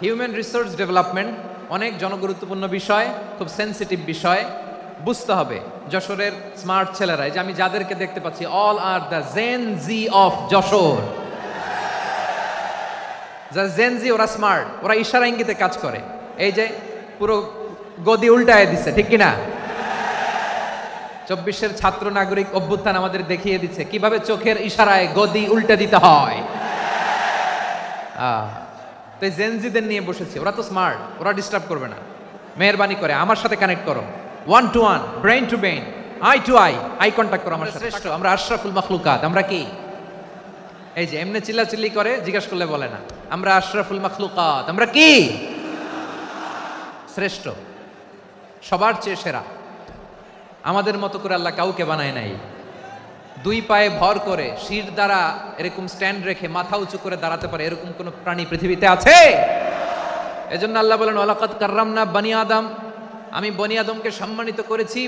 Human resource development অনেক জনগুরুত্বপূর্ণ বিষয়, খুব সেন্সিটিভ বিষয়, বুঝতে হবে। যশোরের স্মার্ট ছেলেরা, এই যে আমি যাদেরকে দেখতে পাচ্ছি, all are the Gen Z of Jashore. যারা জেন জি, ওরা স্মার্ট, ওরা ইশারা ইঙ্গিতে কাজ করে। এই যে পুরো গদি উল্টায় দিচ্ছে, ঠিক কিনা? 24-এর ছাত্র নাগরিক অভ্যুত্থান আমাদের দেখিয়ে দিচ্ছে কিভাবে চোখের ইশারায় গদি উল্টে দিতে হয়। তো জেনজিদের নিয়ে বসেছি, ওরা তো স্মার্ট, ওরা ডিস্টার্ব করবে না। মেহেরবানি করে আমার সাথে কানেক্ট করো, 1 to 1, brain to brain, eye to eye contact করো আমার সাথে। শ্রেষ্ঠ, আমরা আশরাফুল মাখলুকাত। আমরা কি এই যে এমনি চিল্লাচিল্লি করে জিজ্ঞেস করলে বলে না, আমরা আশরাফুল মাখলুকাত। আমরা কি? শ্রেষ্ঠ, সবার চেয়ে সেরা। আমাদের মতো করে আল্লাহ কাউকে বানায় নাই। 2 পায়ে ভর করে শির দ্বারা এরকম স্ট্যান্ড রেখে মাথা উঁচু করে দাঁড়াতে পারে এরকম কোন প্রাণী পৃথিবীতে আছে? এজন্য আল্লাহ বলেন, ওয়ালাকাদ কাররামনা বানি আদম, আমি বনি আদমকে সম্মানিত করেছি,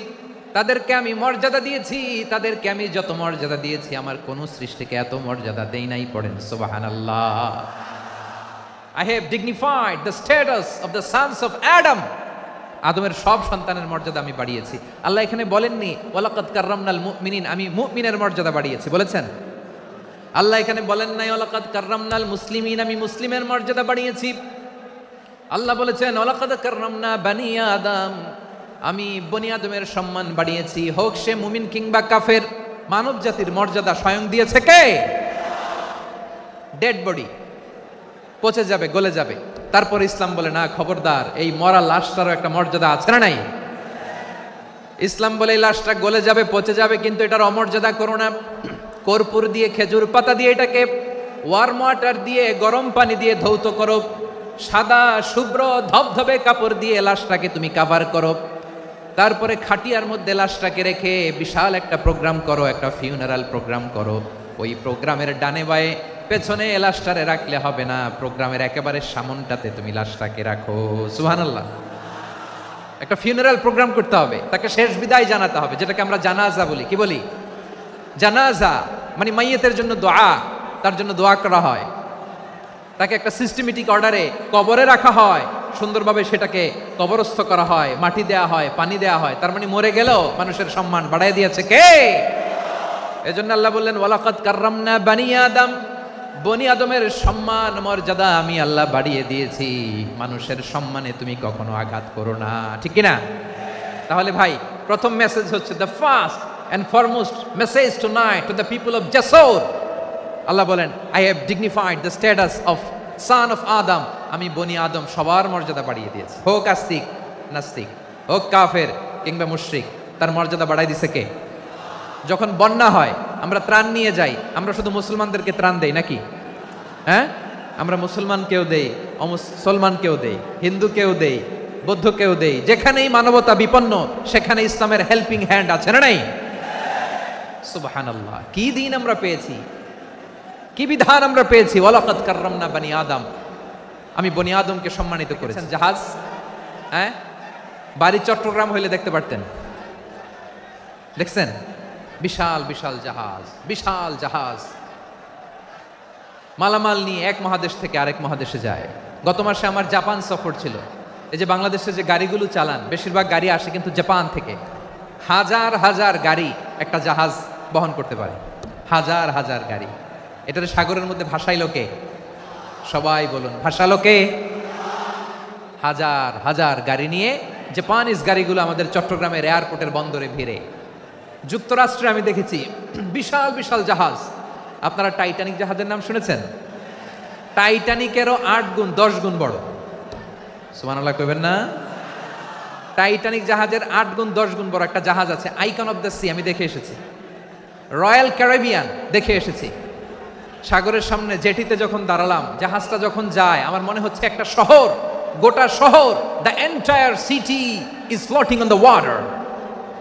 তাদেরকে আমি মর্যাদা দিয়েছি। তাদেরকে আমি যত মর্যাদা দিয়েছি আমার কোন সৃষ্টিকে এত মর্যাদা দেই নাই। পড়েন সুবহানাল্লাহ। I have dignified the status of the sons of Adam. আদমের সব সন্তানের মর্যাদা আমি বাড়িয়েছি। আল্লাহ এখানে বলেননি ওয়ালাকাদ কাররামনাল মুমিনিন, আমি মুমিনের মর্যাদা বাড়িয়েছি, বলেছেন? আল্লাহ এখানে বলেন নাই ওয়ালাকাদ কাররামনাল মুসলিমিন, আমি মুসলিমের মর্যাদা বাড়িয়েছি। আল্লাহ বলেছেন ওয়ালাকাদ কাররামনা বানি আদম, আমি বনি আদমের সম্মান বাড়িয়েছি। হোক সে মুমিন কিংবা কাফের, মানব জাতির মর্যাদা স্বয়ং দিয়েছে কে? ডেড বডি পচে যাবে, গলে যাবে, তারপর ইসলাম বলে না, খবরদার, এই মরা লাশটারও একটা মর্যাদা আছে না নাই? ইসলাম বলে এই লাশটা গলে যাবে, পচে যাবে, কিন্তু এটার অমর্যাদা করো না। কর্পূর দিয়ে, খেজুর পাতা দিয়ে, এটাকে ওয়ার্ম ওয়াটার দিয়ে, গরম পানি দিয়ে ধৌত করো, সাদা শুভ্র ধবধবে কাপড় দিয়ে লাশটাকে তুমি কাভার করো, তারপরে খাটিয়ার মধ্যে লাশটাকে রেখে বিশাল একটা প্রোগ্রাম করো, একটা ফিউনারাল প্রোগ্রাম করো। ওই প্রোগ্রামের ডানে বায়ে পেছনে লাশটারে রাখলে হবে না, প্রোগ্রামের একেবারে সামনটাতে তুমি লাশটাকে রাখো। সুবহানাল্লাহ। একটা ফিউনারাল প্রোগ্রাম করতে হবে, তাকে শেষ বিদায় জানাতে হবে, যেটাকে আমরা জানাজা বলি। কি বলি? জানাজা মানে মাইয়েতের জন্য দোয়া, তার জন্য দোয়া করা হয়, তাকে একটা সিস্টেমেটিক অর্ডারে কবরে রাখা হয়, সুন্দরভাবে সেটাকে কবরস্থ করা হয়, মাটি দেয়া হয়, পানি দেয়া হয়। তার মানে মরে গেলেও মানুষের সম্মান বাড়ায় দিয়েছে কে? এজন্য আল্লাহ বললেন ওয়ালাকাদ কাররামনা বানি আদম, বনি আদমের সম্মান মর্যাদা আমি আল্লাহ বাড়িয়ে দিয়েছি। মানুষের সম্মানে তুমি কখনো আঘাত করো না, ঠিক কিনা? তাহলে ভাই, প্রথম মেসেজ হচ্ছে, the first and foremost message tonight to the people of Jessore, Allah বলেন I have dignified the status of son of Adam, আমি বনি আদম সবার মর্যাদা বাড়িয়ে দিয়েছি। হোক আস্তিক নাস্তিক, হোক কাফের কিংবা মুশরিক, তার মর্যাদা বাড়াই দিছে কে? যখন বন্যা হয় আমরা ত্রাণ নিয়ে যাই, আমরা শুধু মুসলমানদেরকে ত্রাণ দেই নাকি? হ্যাঁ, আমরা মুসলমানকেও দেই, অমুসলমানকেও দেই, হিন্দুকেও দেই, বৌদ্ধকেও দেই। যেখানেই মানবতা বিপন্ন সেখানে ইসলামের হেল্পিং হ্যান্ড আছে না নাই? সুবহানাল্লাহ। কি দিন আমরা পেয়েছি, কি বিধান আমরা পেয়েছি। ওয়ালাকাদ কাররামনা বানি আদম, আমি বনি আদমকে সম্মানিত করেছি। জাহাজ, হ্যাঁ, বাড়ি চট্টগ্রাম হইলে দেখতে পারতেন, দেখছেন? বিশাল বিশাল জাহাজ, বিশাল জাহাজ মালামাল নিয়ে এক মহাদেশ থেকে আরেক মহাদেশে যায়। গত মাসে আমার জাপান সফর ছিল। এই যে বাংলাদেশে যে গাড়িগুলো চালান, বেশিরভাগ গাড়ি আসে কিন্তু জাপান থেকে। হাজার হাজার গাড়ি একটা জাহাজ বহন করতে পারে, হাজার হাজার গাড়ি। এটাতে সাগরের মধ্যে ভাসাইলো কে? সবাই বলুন, ভাসালো কে? হাজার হাজার গাড়ি নিয়ে জাপানিজ গাড়িগুলো আমাদের চট্টগ্রামের এয়ারপোর্টের বন্দরে ভিড়ে। যুক্তরাষ্ট্রে আমি দেখেছি বিশাল বিশাল জাহাজ। আপনারা টাইটানিক জাহাজের নাম শুনেছেন? টাইটানিকেরও 8 গুণ 10 গুণ বড়। সুবহানাল্লাহ কইবেন না? টাইটানিক জাহাজের 8 গুণ 10 গুণ বড় একটা জাহাজ আছে, আইকন অফ দ্য সি, আমি দেখে এসেছি। রয়্যাল ক্যারিবিয়ান দেখে এসেছি। সাগরের সামনে জেটিতে যখন দাঁড়ালাম, জাহাজটা যখন যায়, আমার মনে হচ্ছে একটা শহর, গোটা শহর, the entire city is floating on the water.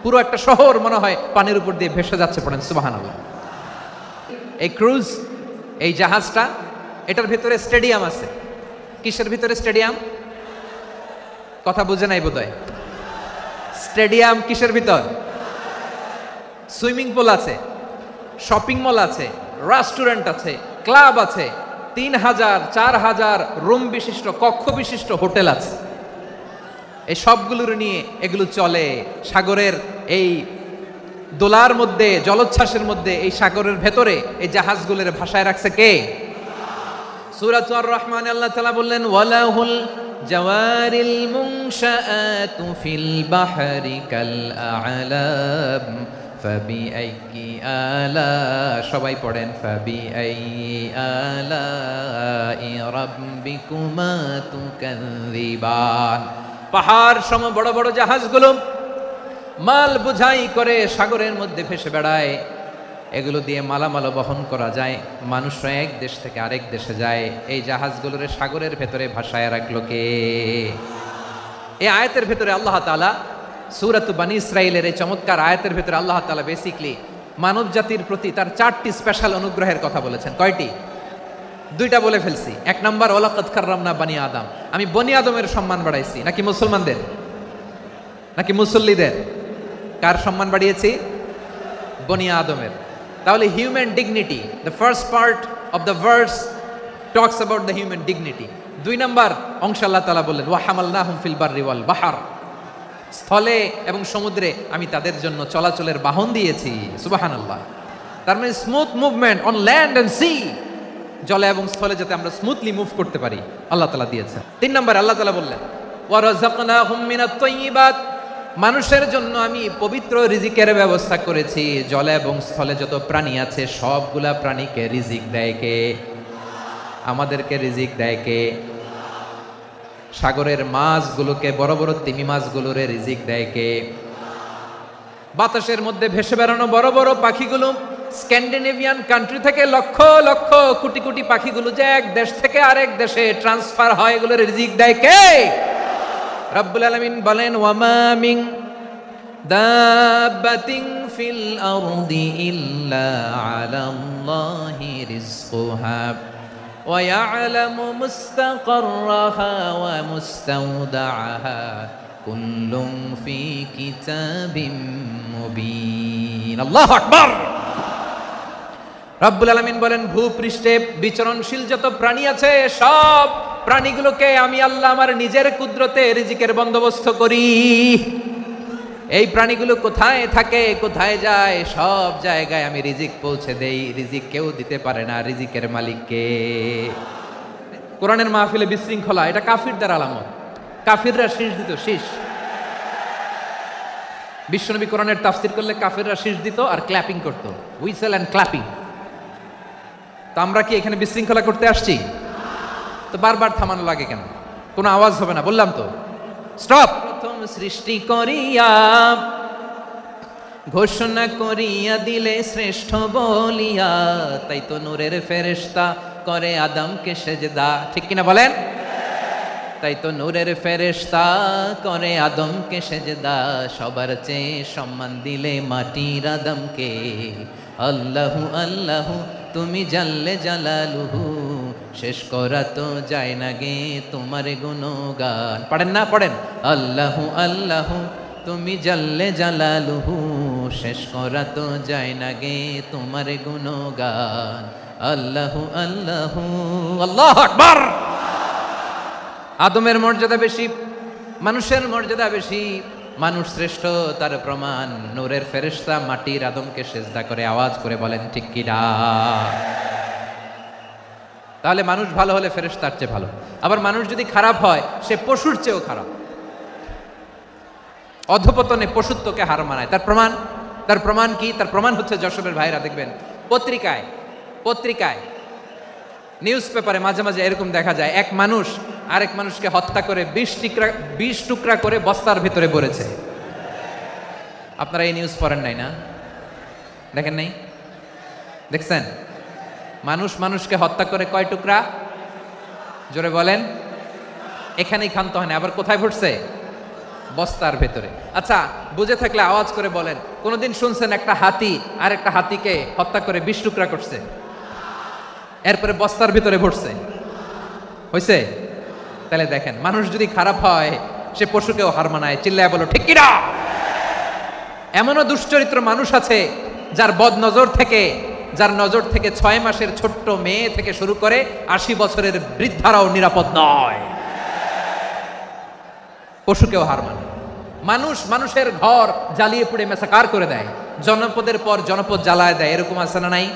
পুরো একটা শহর মনে হয় পানির উপর দিয়ে ভেসে যাচ্ছে। পড়েন সুবহানাল্লাহ। এই ক্রুজ, এই জাহাজটা, এটার ভিতরে স্টেডিয়াম আছে। কিসের ভিতরে স্টেডিয়াম? কথা বুঝে নাই বোধহয়। স্টেডিয়াম কিসের ভিতর? সুইমিং পুল আছে, শপিং মল আছে, রেস্টুরেন্ট আছে, ক্লাব আছে, 3000 4000 রুম বিশিষ্ট কক্ষ বিশিষ্ট হোটেল আছে। এই সবগুলোর নিয়ে এগুলো চলে সাগরের এই দোলার মধ্যে, জলোচ্ছ্বাসের মধ্যে, এই সাগরের ভেতরে এই জাহাজগুলোর ভাষায় রাখছে কে? সূরাতুর আর-রহমানে আল্লাহ তাআলা বললেন ওয়ালাহুল জাওয়ারিল মুনশাআতু ফিল বাহরি কাল আ'লাম ফাবিআইয়ি আলা, সবাই পড়েন ফাবিআইয়ি আলা'i রাব্বিকুমা তুকাযযিবান। পাহাড় সম বড় বড় জাহাজগুলো মাল বোঝাই করে সাগরের মধ্যে ভেসে বেড়ায়। এগুলো দিয়ে মালামাল বহন করা যায়, মানুষরা এক দেশ থেকে আরেক দেশে যায়। এই জাহাজগুলোর সাগরের ভেতরে ভাসায় রাখলো কে? এই আয়াতের ভেতরে আল্লাহ তাআলা সূরাত বনী ইসরাঈলের এই চমৎকার আয়াতের ভেতরে আল্লাহ তাআলা বেসিক্যালি মানব জাতির প্রতি তার 4টি স্পেশাল অনুগ্রহের কথা বলেছেন। কয়টি? 2টা বলে ফেলছি। 1 নাম্বার ওয়ালাকাদ কাররামনা বনী আদম, আমি বনী আদমের সম্মান বাড়াইছি। নাকি মুসলমানদের? নাকি মুসল্লিদের? কার সম্মান বাড়িয়েছি? বনী আদমের। তাহলে human dignity, the first part of the verse talks about the human dignity. 2 number অংশ আল্লাহ তাআলা বললেন ওয়া হামালনাহুম ফিল বাররি ওয়াল বাহর, স্থলে এবং সমুদ্রে আমি তাদের জন্য চলাচলের বাহন দিয়েছি। সুবহানাল্লাহ। তার মানে smooth movement on land and sea, জলে এবং স্থলে যাতে আমরা স্মুথলি মুভ করতে পারি আল্লাহ তাআলা দিয়েছেন। 3 নাম্বার আল্লাহ তাআলা বললেন ওয়া রাযাকনাহুম মিনাত তাইয়্যিবাত, মানুষের জন্য আমি পবিত্র রিজিকের ব্যবস্থা করেছি। জলে এবং স্থলে যত প্রাণী আছে সবগুলা প্রাণীকে রিজিক দেয় কে? আমাদেরকে রিজিক দেয় কে? সাগরের মাছগুলোকে, বড় বড় তিমি মাছগুলোরে রিজিক দেয় কে? বাতাসের মধ্যে ভেসে বেড়ানো বড় বড় পাখিগুলো, স্ক্যান্ডিনেভিয়ান কান্ট্রি থেকে লক্ষ লক্ষ কোটি কোটি পাখিগুলো যে এক দেশ থেকে আরেক দেশে ট্রান্সফার হয়, এগুলোর রিজিক দেয় কে? রব্বুল আলামিন বলেন ওয়ামা মিন দাব্বাতিন ফিল আরদি ইল্লা আলাল্লাহি রিজকুহা ওয়া ইয়ালামু মুস্তাকাররাহা ওয়া মুস্তাওদাআহা কুল্লুম ফি কিতাবিম মুবিন। আল্লাহু আকবার। রব্বুল আলামিন বলেন ভূপৃষ্ঠে বিচরণশীল যত প্রাণী আছে সব প্রাণীগুলোকে আমি আল্লাহ আমার নিজের কুদরতে রিজিকের বন্দোবস্ত করি। এই প্রাণীগুলো কোথায় থাকে, কোথায় যায়, সব জায়গায় আমি রিজিক পৌঁছে দেই। রিজিক কেউ দিতে পারে না, রিজিকের মালিক কে? কোরআনের মাহফিলে বিশৃঙ্খলা, এটা কাফিরদের আলামত। কাফিররা শীষ দিত, শীষ। বিশ্বনবী কোরআনের তাফসির করলে কাফিররা শীষ দিত আর ক্ল্যাপিং করত, হুইসেল এন্ড ক্ল্যাপিং। তো আমরা কি এখানে বিশৃঙ্খলা করতে আসছি? তো বারবার থামানো লাগে কেন? কোনো আওয়াজ হবে না, বললাম তো স্টপ। প্রথম সৃষ্টি করিয়া ঘোষণা করিয়া দিলে শ্রেষ্ঠ বলিয়া, তাই তো নূরের ফেরেশতা করে আদমকে সেজদা। ঠিক কিনা বলেন? তাই তো নূরের ফেরেশতা করে আদমকে সেজদা, সবার চেয়ে সম্মান দিলে মাটির আদমকে। আল্লাহু আল্লাহু তুমি জাল্লে জালালুহু, শেষ করা তো যায় না গে তোমার গুণগান। পড়েন না? পড়েন আল্লাহু আল্লাহু তুমি জাল্লে জালালুহু, শেষ করা তো যায় না গে তোমার গুণগান। আল্লাহু আল্লাহু। আল্লাহু আকবার। আদমের মর্যাদা বেশি, মানুষের মর্যাদা বেশি। মানুষ শ্রেষ্ঠ তার প্রমাণ নূরের ফেরেশতা মাটির আদমকে সেজদা করে আওয়াজ করে বলেন ঠিক কি না? তাহলে মানুষ ভালো হলে ফেরেশতার চেয়ে ভালো। আবার মানুষ যদি খারাপ হয় সে পশুর চেয়েও খারাপ। অধপতনে পশুত্বকে হার মানায়। তার প্রমাণ কি? তার প্রমাণ হচ্ছে যশোরের ভাইরা দেখবেন পত্রিকায় নিউজ পেপারে মাঝে মাঝে এরকম দেখা যায়, এক মানুষ আরেক মানুষকে হত্যা করে 20 টুকরা করে বস্তার ভিতরে ভরেছে। আপনারা এই নিউজ পড়েন নাই না? দেখেন নাই? দেখছেন? মানুষ মানুষকে হত্যা করে কয় টুকরা? জোরে বলেন। এখানেই ক্ষান্ত হয় না, আবার কোথায় ভরছে? বস্তার ভেতরে। আচ্ছা, বুঝে থাকলে আওয়াজ করে বলেন, কোনদিন শুনছেন একটা হাতি আর একটা হাতিকে হত্যা করে 20 টুকরা করছে, এরপরে বস্তার ভিতরে ভরছে? হয়েছে? তাহলে দেখেন, মানুষ যদি খারাপ হয় সে পশুকেও হার মানায়। চিল্লায় বলো ঠিক কিনা? এমনও দুশ্চরিত্র মানুষ আছে যার বদ নজর থেকে যার নজর থেকে 6 মাসের ছোট্ট মেয়ে থেকে শুরু করে 80 বছরের বৃদ্ধারাও নিরাপদ নয়। পশুকেও হার মানে। মানুষ মানুষের ঘর জ্বালিয়ে পুড়ে মেসাকার করে দেয়, জনপদের পর জনপদ জ্বালায় দেয়, এরকম আছে না নাই?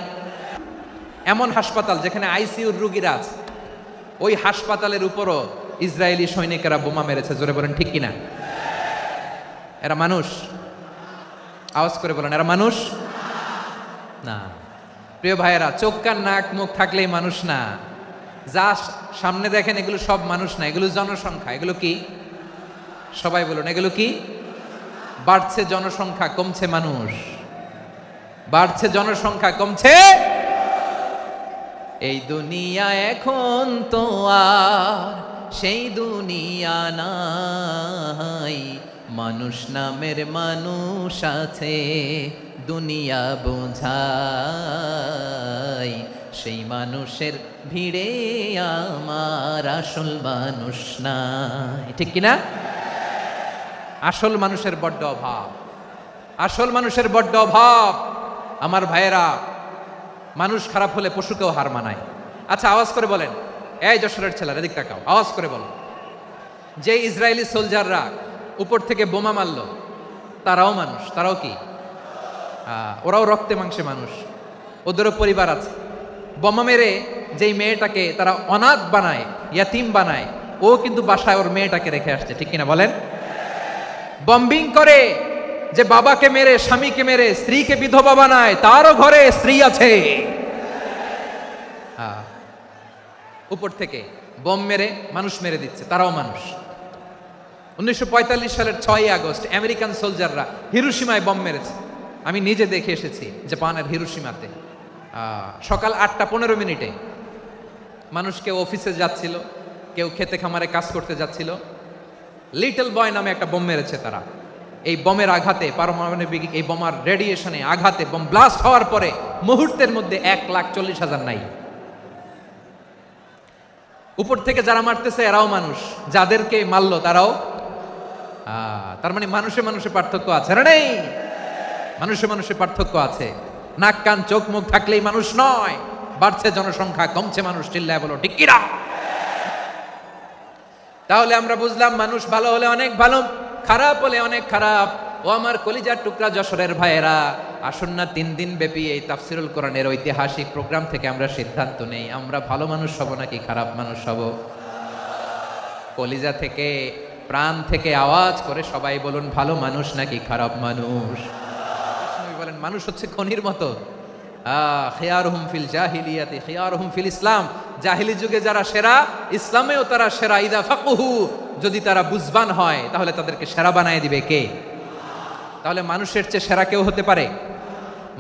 এমন হাসপাতাল যেখানে আইসিইউর রোগীরা আছে, ওই হাসপাতালের উপরও ইসরায়েলি সৈনিকেরা বোমা মেরেছে। জোরে বলেন ঠিক কিনা? এরা মানুষ? আওয়াজ করে বলেন, এরা মানুষ না। প্রিয় ভাইয়েরা, চোখ কান নাক মুখ থাকলেই মানুষ না। যা সামনে দেখেন এগুলো সব মানুষ না, এগুলো জনসংখ্যা। এগুলো কি? সবাই বলুন, এগুলো কি? বাড়ছে জনসংখ্যা, কমছে মানুষ। বাড়ছে জনসংখ্যা, কমছে। এই দুনিয়া এখন তো আর সেই দুনিয়া নাই, মানুষ নামের মানুষ আছে দুনিয়া বোঝাই, সেই মানুষের ভিড়ে আমার আসল মানুষ নাই। ঠিক কিনা? আসল মানুষের বড্ড অভাব, আসল মানুষের বড্ড অভাব। আমার ভাইয়েরা, মানুষ খারাপ হলে পশুকেও হার মানায়। আচ্ছা, আওয়াজ করে বলেন, এই যশোরের ছেলেরা এদিক তাকাও, আওয়াজ করে বলো, যে ইসরায়েলি সোলজাররা উপর থেকে বোমা মারলো, তারাও মানুষ? তারাও কি? ওরাও রক্তে মাংসে মানুষ, ওদেরও পরিবার আছে। বোমা মেরে যেই মেয়েটাকে তারা অনাথ বানায়, ইয়াতিম বানায়, ও কিন্তু বাসায় ওর মেয়েটাকে রেখে আসছে। ঠিক কিনা বলেন? বম্বিং করে যে বাবাকে মেরে, স্বামীকে মেরে স্ত্রীকে বিধবা বানায়, তারও ঘরে স্ত্রী আছে। উপর থেকে বোম মেরে মানুষ মেরে দিচ্ছে, তারাও মানুষ। 1945 সালের 6 আগস্ট আমেরিকান সোলজাররা হিরোশিমায় বোম মেরেছে। আমি নিজে দেখে এসেছি জাপানের হিরোশিমাতে। সকাল 8:15 মানুষ কেউ অফিসে যাচ্ছিল, কেউ খেতে খামারে কাজ করতে যাচ্ছিল, লিটল বয় নামে একটা বোম মেরেছে তারা। এই বোমের আঘাতে, পারমাণবিক এই বোমার রেডিয়েশনে আঘাতে, বোম ব্লাস্ট হওয়ার পরে মুহূর্তের মধ্যে 1,40,000 নাই। উপর থেকে যারা মারতেছে এরাও মানুষ, যাদেরকে মারলো তারাও। তার মানে মানুষে মানুষে পার্থক্য আছে না? নেই? মানুষে মানুষে পার্থক্য আছে। নাক কান চোখ মুখ থাকলেই মানুষ নয়। বাড়ছে জনসংখ্যা, কমছে মানুষ। চিল্লায় বলো ঠিক কিনা? তাহলে আমরা বুঝলাম, মানুষ ভালো হলে অনেক ভালো, খারাপ হলে অনেক খারাপ। ও আমার কলিজার টুকরা যশোরের ভাইয়েরা, আসুন না 3 দিন ব্যাপী এই তাফসিরুল কোরআনের ঐতিহাসিক প্রোগ্রাম থেকে আমরা সিদ্ধান্ত নেই, আমরা ভালো মানুষ হব নাকি খারাপ মানুষ হব? কলিজা থেকে, প্রাণ থেকে আওয়াজ করে সবাই বলুন, ভালো মানুষ নাকি খারাপ মানুষ? বলেন, মানুষ হচ্ছে খনির মতো। খিয়ারুহুম ফিল জাহিলিয়াতি খিয়ারুহুম ফিল ইসলাম। জাহিলি যুগে যারা সেরা, ইসলামেও তারা সেরা। ইদা ফাকুহু, যদি তারা বুঝবান হয় তাহলে তাদেরকে সেরা বানায় দিবে কে? তাহলে মানুষের চেয়ে সেরা কেউ হতে পারে?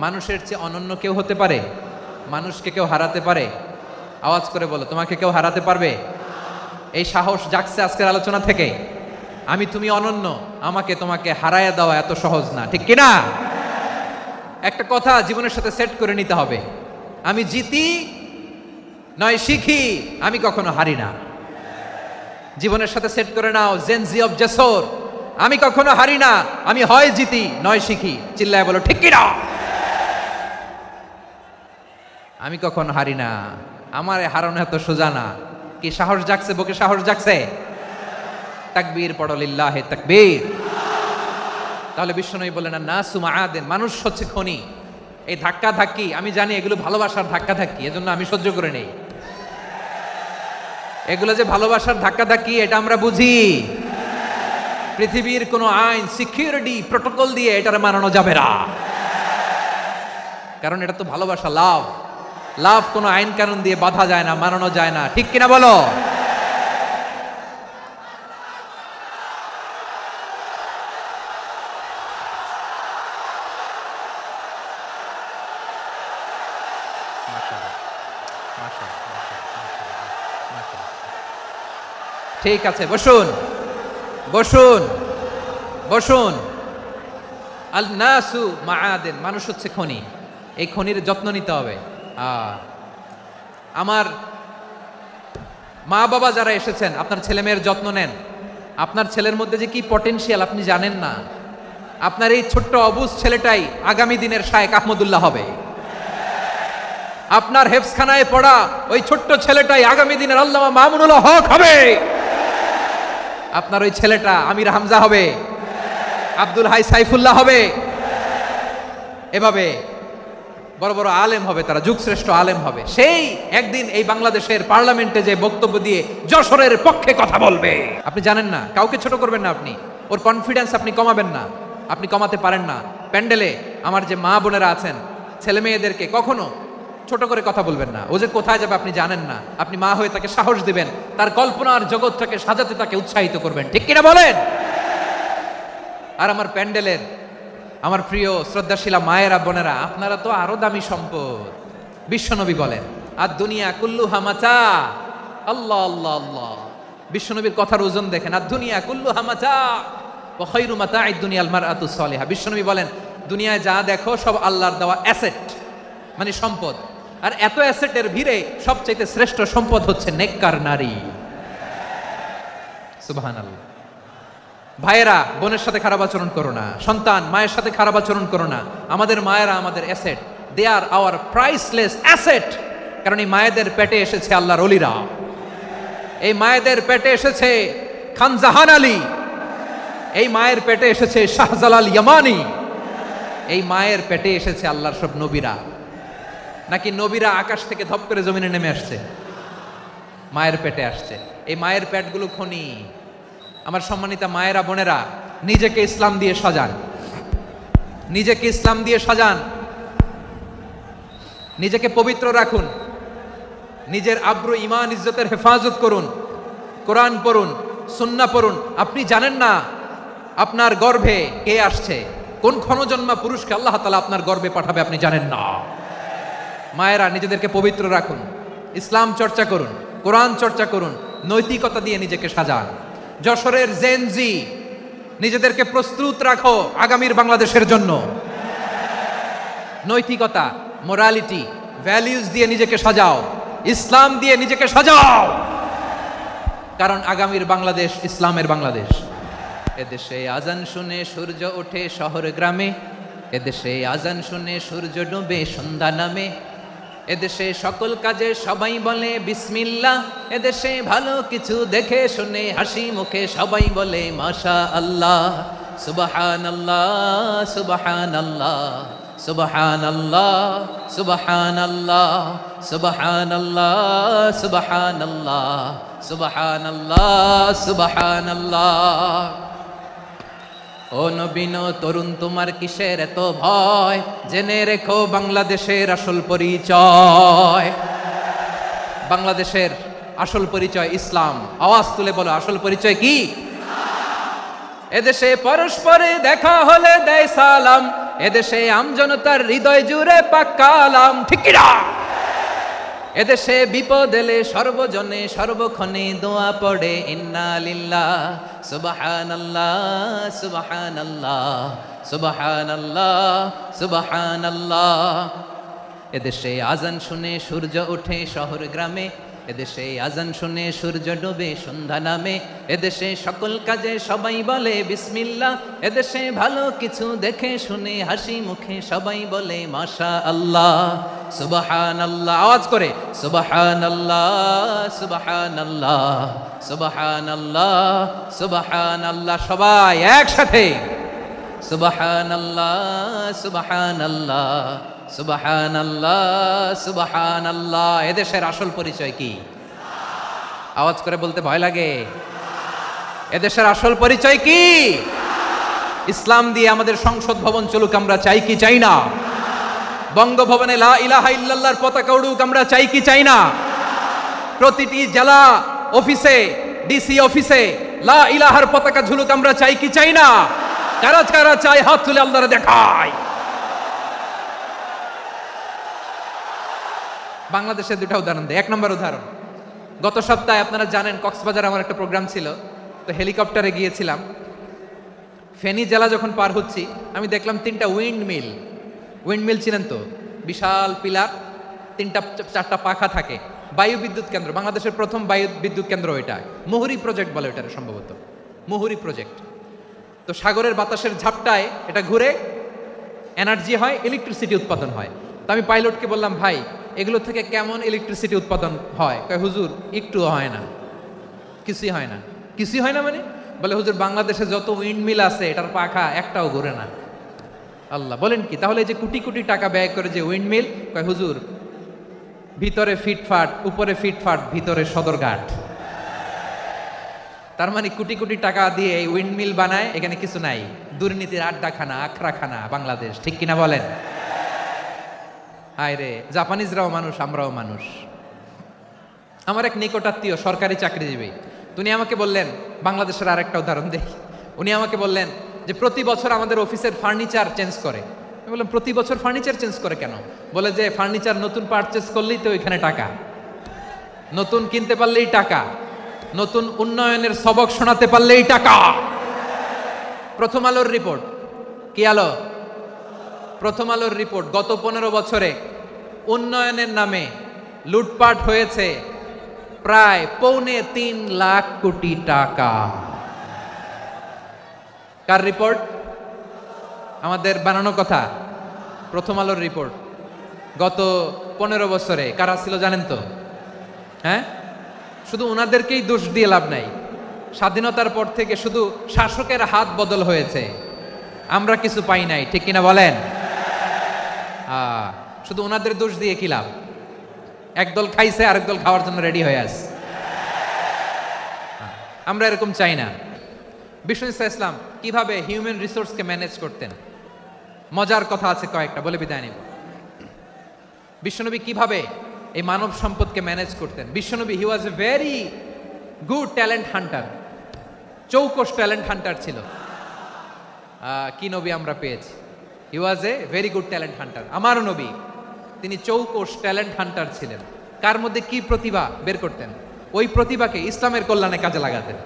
মানুষের চেয়ে অনন্য কেউ হতে পারে? মানুষকে কেউ হারাতে পারে? আওয়াজ করে বলো, তোমাকে কেউ হারাতে পারবে? এই সাহস জাগছে আজকের আলোচনা থেকে। আমি তুমি অনন্য, আমাকে তোমাকে হারায়া দেওয়া এত সহজ না। ঠিক কিনা? একটা কথা জীবনের সাথে সেট করে নিতে হবে, আমি জিতি নয় শিখি, আমি কখনো হারি না। জীবনের সাথে সেট করে নাও, জেনজি অফ যশোর, আমি কখনো হারি না, আমি হয় জিতি নয় শিখি। চিল্লায় বলো ঠিক কিনা? আমি কখনো হারি না, আমার হারানো এত সোজা না। কি সাহস জাগছে? বুকে সাহস জাগছে? তাকবীর পড়ো, লিল্লাহে তাকবীর। তাহলে বিশ্বনবী বলেন, নাসু মাআদিন, মানুষ হচ্ছে খনি। এই ধাক্কা ধাক্কি, আমি জানি এগুলো ভালোবাসার ধাক্কা ধাক্কি, এজন্য আমি সহ্য করে নেই। এগুলো যে ভালোবাসার ধাক্কা ধাক্কি, এটা আমরা বুঝি। পৃথিবীর কোনো আইন, সিকিউরিটি প্রটোকল দিয়ে এটারে মানানো যাবে না, কারণ এটা তো ভালোবাসা, লাভ। লাভ কোনো আইন কানুন দিয়ে বাধা যায় না, মানানো যায় না। ঠিক কিনা বলো? ঠিক আছে, বসুন বসুন বসুন। আল নাসু মাআদিন, মানুষ হচ্ছে খনি। এই খনির যত্ন নিতে হবে। আমার মা বাবা যারা এসেছেন, আপনার ছেলে মেয়ের যত্ন নেন। আপনার ছেলের মধ্যে যে কি পটেনশিয়াল আপনি জানেন না। আপনার এই ছোট্ট অবুঝ ছেলেটাই আগামী দিনের শায়েখ আহমদুল্লাহ হবে। আপনার হেফজখানায় পড়া ওই ছোট্ট ছেলেটাই আগামী দিনের আল্লামা মামুনুল হক হবে। আপনার ওই ছেলেটা আমির হামজা হবে, আব্দুল হাই সাইফুল্লাহ হবে। এভাবে বড় বড় আলেম হবে, তারা যুগশ্রেষ্ঠ আলেম হবে। সেই একদিন এই বাংলাদেশের পার্লামেন্টে যে বক্তব্য দিয়ে যশোরের পক্ষে কথা বলবে। আপনি জানেন না, কাউকে ছোট করবেন না, আপনি ওর কনফিডেন্স আপনি কমাবেন না, আপনি কমাতে পারেন না। প্যান্ডেলে আমার যে মা বোনেরা আছেন, ছেলে মেয়েদেরকে কখনো ছোট করে কথা বলবেন না। ও যে কোথায় যাবে আপনি জানেন না, আপনি মা হয়ে তাকে সাহস দিবেন, তার কল্পনার জগৎটাকে সাজাতে তাকে উৎসাহিত করবেন, ঠিক কিনা বলেন? আর আমার প্যান্ডেলের আমার প্রিয় শ্রদ্ধাশীলা মায়েরা বোনেরা, আপনারা তো আরো দামি সম্পদ। বিশ্বনবী বলেন, আর দুনিয়া কুল্লুহা মাতা। আল্লাহ আল্লাহ আল্লাহ, বিশ্বনবীর কথার ওজন দেখেন। আর দুনিয়া কুল্লুহা মাতা ওয়া খায়রু মাতা'আদ দুনিয়াল মারআতু সালিহা। বিশ্বনবী বলেন, দুনিয়ায় যা দেখো সব আল্লাহর দেওয়া অ্যাসেট, মানে সম্পদ। আর এত অ্যাসেটের ভিড়ে সবচাইতে শ্রেষ্ঠ সম্পদ হচ্ছে নেককার নারী। সুবহানাল্লাহ। ভাইয়েরা বোনের সাথে খারাপ আচরণ করো না, সন্তান মায়ের সাথে খারাপ আচরণ করো না। আমাদের মায়েরা আমাদের asset, they are our priceless asset. কারণ এই মায়েদের পেটে এসেছে আল্লাহর ওলিরা, এই মায়েদের পেটে এসেছে খান জাহান আলী, এই মায়ের পেটে এসেছে শাহজালাল ইয়ামানি, এই মায়ের পেটে এসেছে আল্লাহর সব নবীরা। নাকি নবীরা আকাশ থেকে ধপ করে জমিনে নেমে আসছে? মায়ের পেটে আসছে। এই মায়ের পেটগুলো খনি। আমার সম্মানিতা মায়েরা বোনেরা, নিজেকে ইসলাম দিয়ে সাজান, নিজেকে ইসলাম দিয়ে সাজান, নিজেকে পবিত্র রাখুন, নিজের আব্রু ঈমান ইজ্জতের হেফাজত করুন, কোরআন পড়ুন, সুন্নাহ পড়ুন। আপনি জানেন না আপনার গর্ভে কে আসছে, কোন ক্ষণজন্মা পুরুষকে আল্লাহ তাআলা আপনার গর্ভে পাঠাবে, আপনি জানেন না। মায়েরা নিজেদেরকে পবিত্র রাখুন, ইসলাম চর্চা করুন, কোরআন চর্চা করুন, নৈতিকতা দিয়ে নিজেকে সাজান। যশোরের জেনজি, নিজেদেরকে প্রস্তুত রাখো আগামীর বাংলাদেশের জন্য। নৈতিকতা, মোরালিটি, ভ্যালিউজ দিয়ে নিজেকে সাজাও, ইসলাম দিয়ে নিজেকে সাজাও, কারণ আগামীর বাংলাদেশ ইসলামের বাংলাদেশ। এদেশে আজান শুনে সূর্য ওঠে শহর গ্রামে, এদেশে আজান শুনে সূর্য ডুবে সন্ধ্যা নামে, এদেশে সকল কাজে সবাই বলে বিসমিল্লাহ, এদেশে ভালো কিছু দেখে শুনে হাসি মুখে সবাই বলে মাশা আল্লাহ। সুবহানাল্লাহ সুবহানাল্লাহ সুবহানাল্লাহ সুবহানাল্লাহ সুবহানাল্লাহ সুবহানাল্লাহ সুবহানাল্লাহ সুবহানাল্লাহ। ও নবীন তরুণ, তোমার কিসের এত ভয়? জেনে রেখো বাংলাদেশের আসল পরিচয়। বাংলাদেশের আসল পরিচয় ইসলাম। আওয়াজ তুলে বলো, আসল পরিচয় কি? এদেশে পরস্পরে দেখা হলে দেয় সালাম, এদেশে আমজনতার হৃদয় জুড়ে পাক্কা আলাম, ঠিক কি না? এদেশে বিপদ এলে সর্বজনে সর্বক্ষণে দোয়া পড়ে ইন্না লিল্লাহ সুবহানাল্লাহ সুবহানাল্লাহ সুবহানাল্লাহ সুবহানাল্লাহ। এদেশে আজান শুনে সূর্য ওঠে শহর গ্রামে, এদেশে আজান শুনে সূর্য ডুবে সন্ধ্যা নামে, এদেশে সকল কাজে সবাই বলে বিসমিল্লাহ, এদেশে ভালো কিছু দেখে শুনে হাসি মুখে সবাই বলে মাশা আল্লাহ। সুবহানাল্লাহ, আওয়াজ করে সুবহানাল্লাহ সুবহানাল্লাহ সুবহানাল্লাহ সুবহানাল্লাহ। সবাই একসাথে সুবহানাল্লাহ সুবহানাল্লাহ সুবহানাল্লাহ সুবহানাল্লাহ। এদেশের আসল পরিচয় কি? আওয়াজ করে বলতে ভয় লাগে। এদেশের আসল পরিচয় কি? ইসলাম দিয়ে আমাদের সংসদ ভবন চলুক, আমরা চাই কি চাই না? বঙ্গভবনে লা ইলাহা ইল্লাল্লাহর পতাকা উড়ুক, আমরা চাই কি চাই না? প্রতিটি জেলা অফিসে, ডিসি অফিসে লা ইলাহার পতাকা ঝুলুক, আমরা চাই কি চাই না? কারা কারা চাই হাত তুলে আল্লাহরে দেখায়। বাংলাদেশের দুটা উদাহরণ দেয়। এক নম্বর উদাহরণ, গত সপ্তাহে আপনারা জানেন কক্সবাজার আমার একটা প্রোগ্রাম ছিল, তো হেলিকপ্টারে গিয়েছিলাম। ফেনী জেলা যখন পার হচ্ছি আমি দেখলাম 3টা উইন্ডমিল। উইন্ডমিল ছিলেন তো, বিশাল পিলার, 3টা-4টা পাখা থাকে। বায়ু বিদ্যুৎ কেন্দ্র, বাংলাদেশের প্রথম বায়ু বিদ্যুৎ কেন্দ্র এটা। মুহুরী প্রজেক্ট বলে এটা সম্ভবত, মুহুরী প্রজেক্ট। তো সাগরের বাতাসের ঝাপটায় এটা ঘুরে এনার্জি হয়, ইলেকট্রিসিটি উৎপাদন হয়। তো আমি পাইলটকে বললাম, ভাই এগুলো থেকে কেমন ইলেকট্রিসিটি উৎপাদন হয়? কয় হুজুর একটুও হয় না, কিছুই হয় না। কিছুই হয় না মানে? বলে হুজুর বাংলাদেশে যত উইন্ডমিল আছে এটার পাখা একটাও ঘুরে না। আল্লাহ, বলেন কি? তাহলে এই যে কোটি কোটি টাকা ব্যয় করে যে উইন্ডমিল, কয় হুজুর ভিতরে ফিটফাট, উপরে ফিটফাট, ভিতরে সদরঘাট। তার মানে কোটি কোটি টাকা দিয়ে এই উইন্ডমিল বানায়, এখানে কিছু নাই। দুর্নীতির আড্ডাখানা, আখড়াখানা বাংলাদেশ, ঠিক কিনা বলেন? হায় রে, জাপানিজরাও মানুষ, আমরাও মানুষ। আমার এক নিকটাত্মীয় সরকারি চাকরিজীবী, উনি আমাকে বললেন, বাংলাদেশের আরেকটা উদাহরণ দেখি। উনি আমাকে বললেন যে প্রতি বছর আমাদের অফিসের ফার্নিচার চেঞ্জ করে। আমি বললাম, প্রতি বছর ফার্নিচার চেঞ্জ করে কেন? বলে যে ফার্নিচার নতুন পারচেজ করলেই তো ওইখানে টাকা, নতুন কিনতে পারলেই টাকা, নতুন উন্নয়নের সবক শোনাতে পারলেই টাকা। প্রথম আলোর রিপোর্ট, কি আলো? প্রথম আলোর রিপোর্ট, গত 15 বছরে উন্নয়নের নামে লুটপাট হয়েছে প্রায় 3.25 লাখ কোটি টাকা। কার রিপোর্ট? আমাদের বানানো কথা। প্রথম আলোর রিপোর্ট। গত 15 বছরে কারা ছিল জানেন তো? হ্যাঁ, শুধু ওনাদেরকেই দোষ দিয়ে লাভ নাই। স্বাধীনতার পর থেকে শুধু শাসকের হাত বদল হয়েছে, আমরা কিছু পাই নাই, ঠিক কিনা বলেন? শুধু ওনাদের দোষ দিয়ে কি লাভ? একদল খাইছে, আরেক দল খাওয়ার জন্য রেডি হয়ে আছে। আমরা এরকম চাই না। বিষ্ণু ইসলাম কিভাবে হিউম্যান রিসোর্সকে ম্যানেজ করতেন, মজার কথা আছে কয়েকটা, বলে বিদায় নিব। বিশ্বনবী কিভাবে এই মানব সম্পদকে ম্যানেজ করতেন? বিশ্বনবী he was a very good talent hunter, চৌকস ট্যালেন্ট হান্টার ছিল। কি নবী আমরা পেয়েছি! He was a very good talent hunter. আমার নবী তিনি চৌকস ট্যালেন্ট হান্টার ছিলেন। কার মধ্যে কি প্রতিভা বের করতেন, ওই প্রতিভাকে ইসলামের কল্যাণে কাজে লাগাতেন।